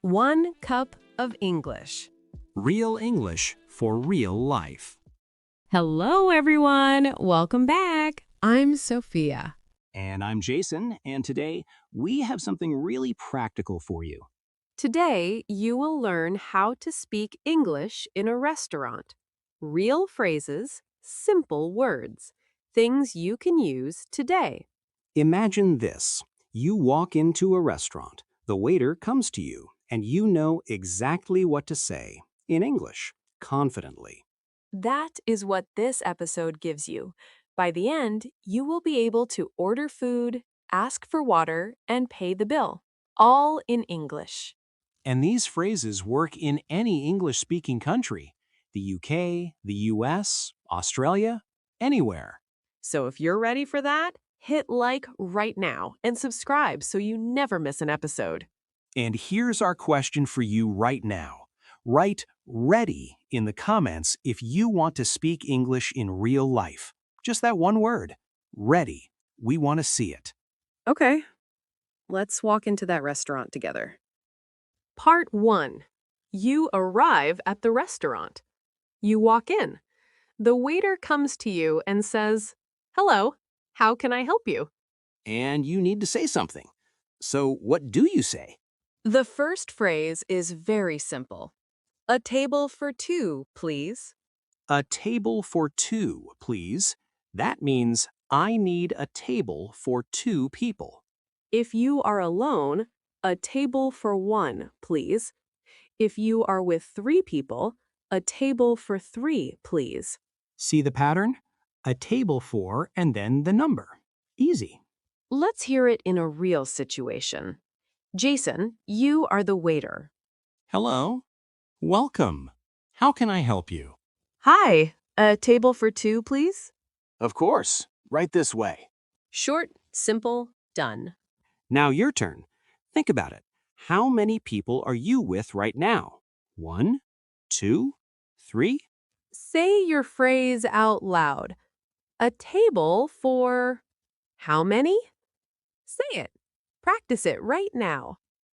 1 cup of English. Real English for real life. Hello, everyone. Welcome back. I'm Sophia. And I'm Jason, and today we have something really practical for you. Today, you will learn how to speak English in a restaurant. Real phrases, simple words, things you can use today. Imagine this. You walk into a restaurant, the waiter comes to you, and you know exactly what to say in English, confidently. That is what this episode gives you. By the end, you will be able to order food, ask for water, and pay the bill, all in English. And these phrases work in any English-speaking country, the UK, the US, Australia, anywhere. So if you're ready for that, hit like right now and subscribe so you never miss an episode. And here's our question for you right now. Write "ready" in the comments if you want to speak English in real life. Just that one word, ready. We want to see it. Okay, let's walk into that restaurant together. Part 1. You arrive at the restaurant. You walk in. The waiter comes to you and says, "Hello, how can I help you?" And you need to say something. So what do you say? The first phrase is very simple. A table for two, please. A table for two, please. That means I need a table for two people. If you are alone, a table for one, please. If you are with 3 people, a table for 3, please. See the pattern? A table for and then the number. Easy. Let's hear it in a real situation. Jason, you are the waiter. Hello. Welcome. How can I help you? Hi, a table for 2, please? Of course. Right this way. Short, simple, done. Now your turn. Think about it. How many people are you with right now? 1, 2, 3? Say your phrase out loud. A table for how many? Say it. Practice it right now.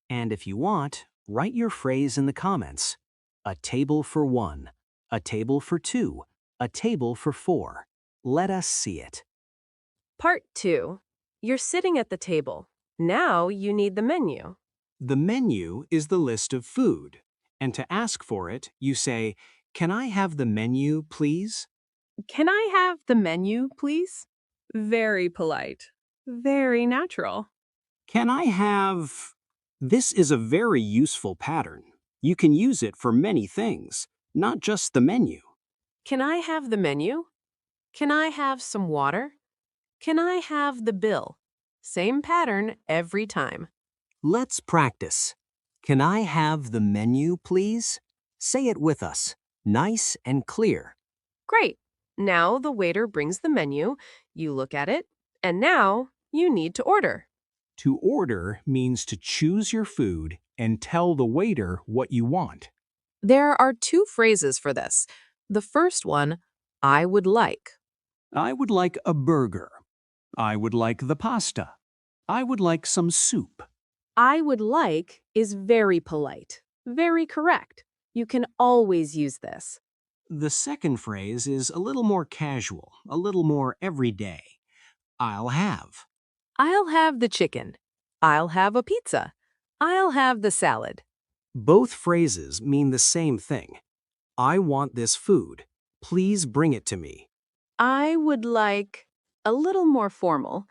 And if you want, write your phrase in the comments. A table for 1, a table for 2, a table for 4. Let us see it. Part 2. You're sitting at the table. Now you need the menu. The menu is the list of food. And to ask for it, you say, "Can I have the menu, please?" Can I have the menu, please? Very polite. Very natural. Can I have... This is a very useful pattern. You can use it for many things, not just the menu. Can I have the menu? Can I have some water? Can I have the bill? Same pattern every time. Let's practice. Can I have the menu, please? Say it with us, nice and clear. Great. Now the waiter brings the menu, you look at it, and now you need to order. To order means to choose your food and tell the waiter what you want. There are 2 phrases for this. The first one, I would like. I would like a burger. I would like the pasta. I would like some soup. I would like is very polite, very correct. You can always use this. The second phrase is a little more casual, a little more everyday. I'll have. I'll have the chicken. I'll have a pizza. I'll have the salad. Both phrases mean the same thing. I want this food. Please bring it to me. I would like a little more formal.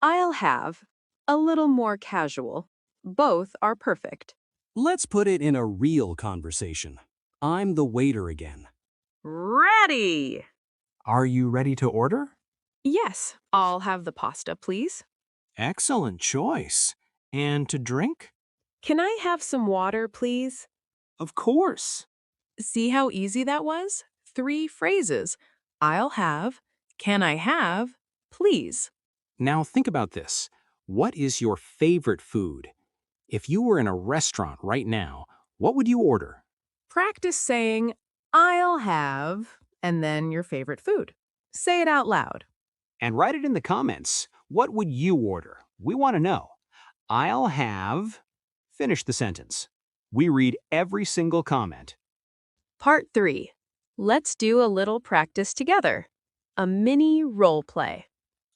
I'll have a little more casual. Both are perfect. Let's put it in a real conversation. I'm the waiter again. Ready! Are you ready to order? Yes, I'll have the pasta, please. Excellent choice. And to drink? Can I have some water, please? Of course. See how easy that was? 3 phrases. I'll have, can I have, please. Now think about this. What is your favorite food? If you were in a restaurant right now, what would you order? Practice saying, I'll have, and then your favorite food. Say it out loud. And write it in the comments. What would you order? We want to know. I'll have... Finish the sentence. We read every single comment. Part 3. Let's do a little practice together. A mini role play.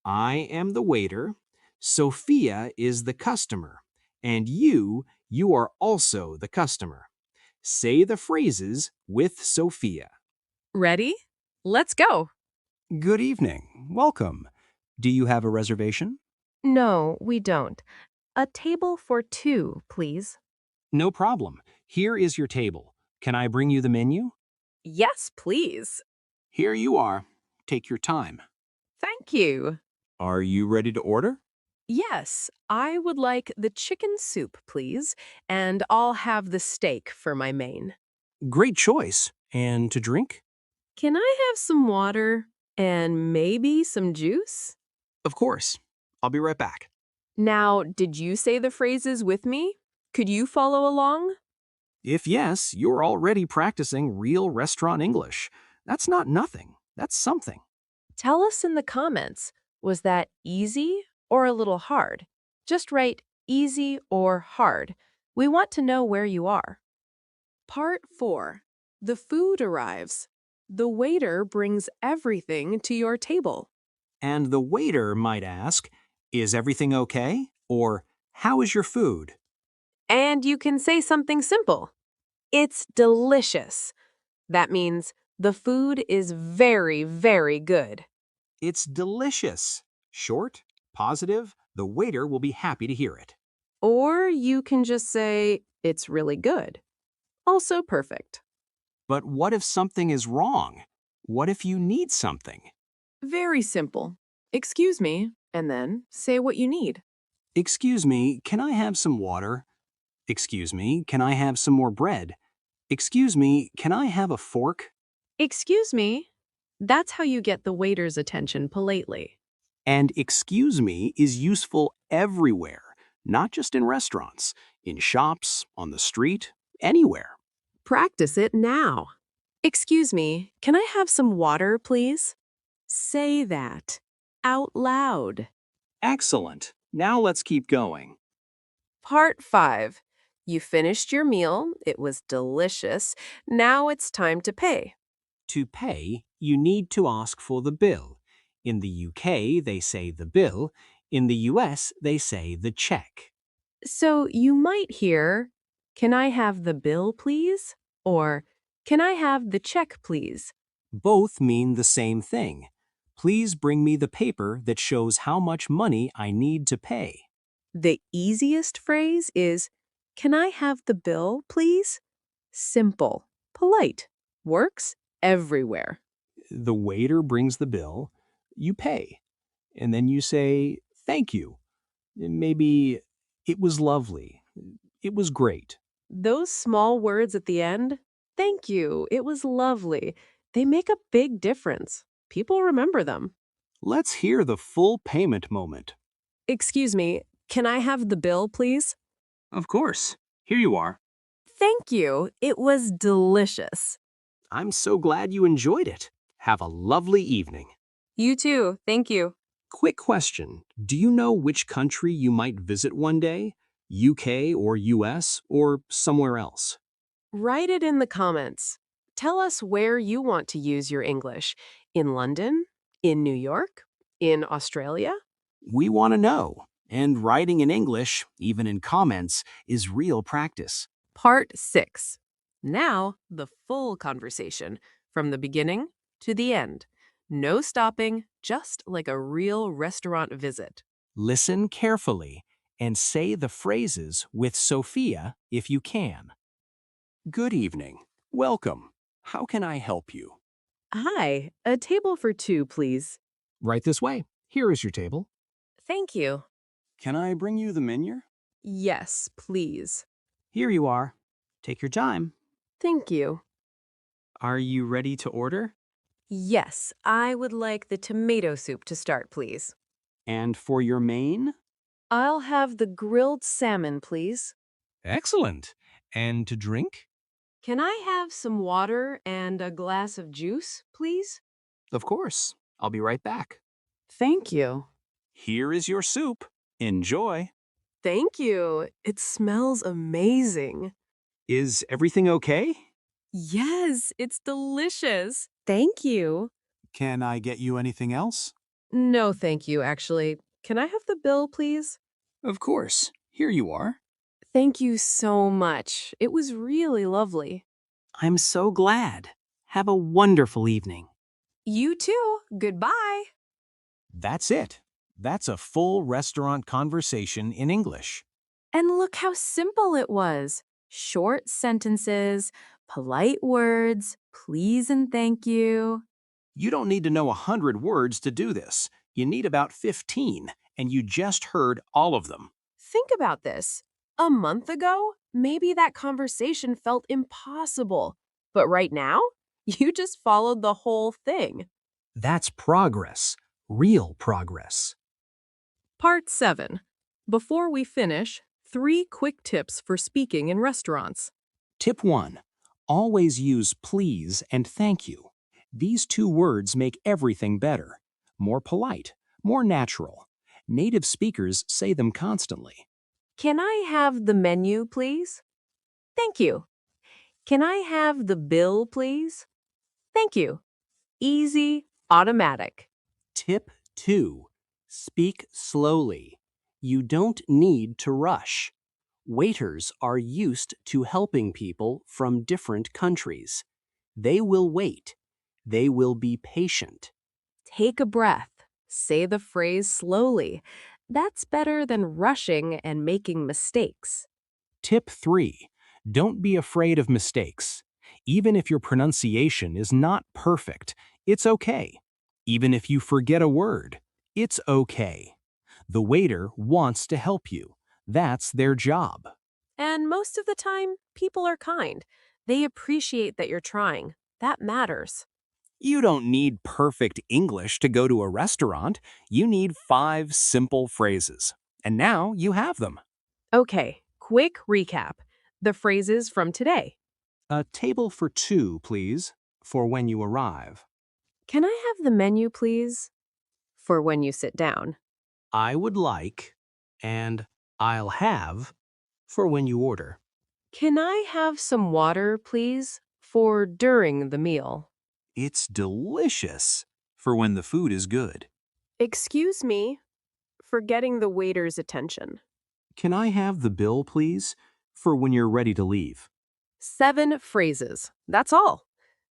I am the waiter. Sophia is the customer. And you are also the customer. Say the phrases with Sophia. Ready? Let's go. Good evening. Welcome. Do you have a reservation? No, we don't. A table for two, please. No problem. Here is your table. Can I bring you the menu? Yes, please. Here you are. Take your time. Thank you. Are you ready to order? Yes, I would like the chicken soup, please, and I'll have the steak for my main. Great choice. And to drink? Can I have some water and maybe some juice? Of course. I'll be right back. Now, did you say the phrases with me? Could you follow along? If yes, you're already practicing real restaurant English. That's not nothing. That's something. Tell us in the comments, was that easy or a little hard? Just write easy or hard. We want to know where you are. Part 4. The food arrives. The waiter brings everything to your table. And the waiter might ask, "Is everything okay?" Or, "How is your food?" And you can say something simple. It's delicious. That means the food is very, very good. It's delicious. Short, positive, the waiter will be happy to hear it. Or you can just say, it's really good. Also perfect. But what if something is wrong? What if you need something? Very simple. Excuse me, and then say what you need. Excuse me, can I have some water? Excuse me, can I have some more bread? Excuse me, can I have a fork? Excuse me. That's how you get the waiter's attention politely. And excuse me is useful everywhere, not just in restaurants, in shops, on the street, anywhere. Practice it now. Excuse me, can I have some water, please? Say that out loud. Excellent. Now let's keep going. Part 5. You finished your meal. It was delicious. Now it's time to pay. To pay, you need to ask for the bill. In the UK, they say the bill. In the US, they say the check. So you might hear, can I have the bill, please? Or, can I have the check, please? Both mean the same thing. Please bring me the paper that shows how much money I need to pay. The easiest phrase is, can I have the bill, please? Simple, polite, works everywhere. The waiter brings the bill, you pay, and then you say, "Thank you." Maybe, "It was lovely." "It was great." Those small words at the end, thank you, it was lovely, they make a big difference. People remember them. Let's hear the full payment moment. Excuse me, can I have the bill, please? Of course. Here you are. Thank you, it was delicious. I'm so glad you enjoyed it. Have a lovely evening. You too, thank you. Quick question. Do you know which country you might visit one day? UK or US or somewhere else? Write it in the comments. Tell us where you want to use your English. In London? In New York? In Australia? We want to know. And writing in English, even in comments, is real practice. Part 6. Now, the full conversation, from the beginning to the end. No stopping, just like a real restaurant visit. Listen carefully and say the phrases with Sophia if you can. Good evening. Welcome. How can I help you? Hi, a table for two, please. Right this way. Here is your table. Thank you. Can I bring you the menu? Yes, please. Here you are. Take your time. Thank you. Are you ready to order? Yes, I would like the tomato soup to start, please. And for your main? I'll have the grilled salmon, please. Excellent. And to drink? Can I have some water and a glass of juice, please? Of course. I'll be right back. Thank you. Here is your soup. Enjoy. Thank you. It smells amazing. Is everything okay? Yes, it's delicious. Thank you. Can I get you anything else? No, thank you, actually. Can I have the bill, please? Of course. Here you are. Thank you so much. It was really lovely. I'm so glad. Have a wonderful evening. You too. Goodbye. That's it. That's a full restaurant conversation in English. And look how simple it was. Short sentences, polite words, please and thank you. You don't need to know 100 words to do this. You need about 15, and you just heard all of them. Think about this. A month ago, maybe that conversation felt impossible. But right now, you just followed the whole thing. That's progress. Real progress. Part 7. Before we finish, 3 quick tips for speaking in restaurants. Tip 1. Always use please and thank you. These 2 words make everything better. More polite, more natural. Native speakers say them constantly. Can I have the menu, please? Thank you. Can I have the bill, please? Thank you. Easy, automatic. Tip 2. Speak slowly. You don't need to rush. Waiters are used to helping people from different countries. They will wait. They will be patient. Take a breath. Say the phrase slowly. That's better than rushing and making mistakes. Tip 3. Don't be afraid of mistakes. Even if your pronunciation is not perfect, it's okay. Even if you forget a word, it's okay. The waiter wants to help you. That's their job. And most of the time, people are kind. They appreciate that you're trying. That matters. You don't need perfect English to go to a restaurant. You need 5 simple phrases. And now you have them. Okay, quick recap. The phrases from today. A table for 2, please, for when you arrive. Can I have the menu, please? For when you sit down. I would like, and I'll have, for when you order. Can I have some water, please? For during the meal. It's delicious, for when the food is good. Excuse me for getting the waiter's attention. Can I have the bill, please, for when you're ready to leave? 7 phrases. That's all.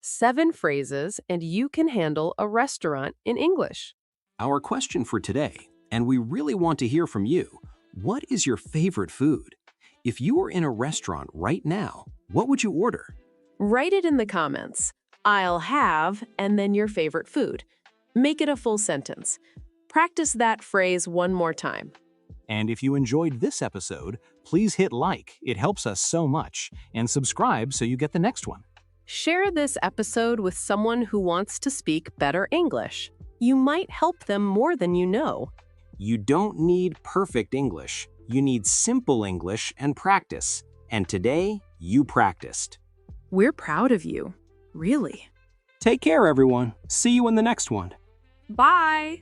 7 phrases, and you can handle a restaurant in English. Our question for today, and we really want to hear from you, what is your favorite food? If you were in a restaurant right now, what would you order? Write it in the comments. I'll have, and then your favorite food. Make it a full sentence. Practice that phrase one more time. And if you enjoyed this episode, please hit like, it helps us so much, and subscribe so you get the next one. Share this episode with someone who wants to speak better English. You might help them more than you know. You don't need perfect English. You need simple English and practice. And today, you practiced. We're proud of you. Really. Take care, everyone. See you in the next one. Bye!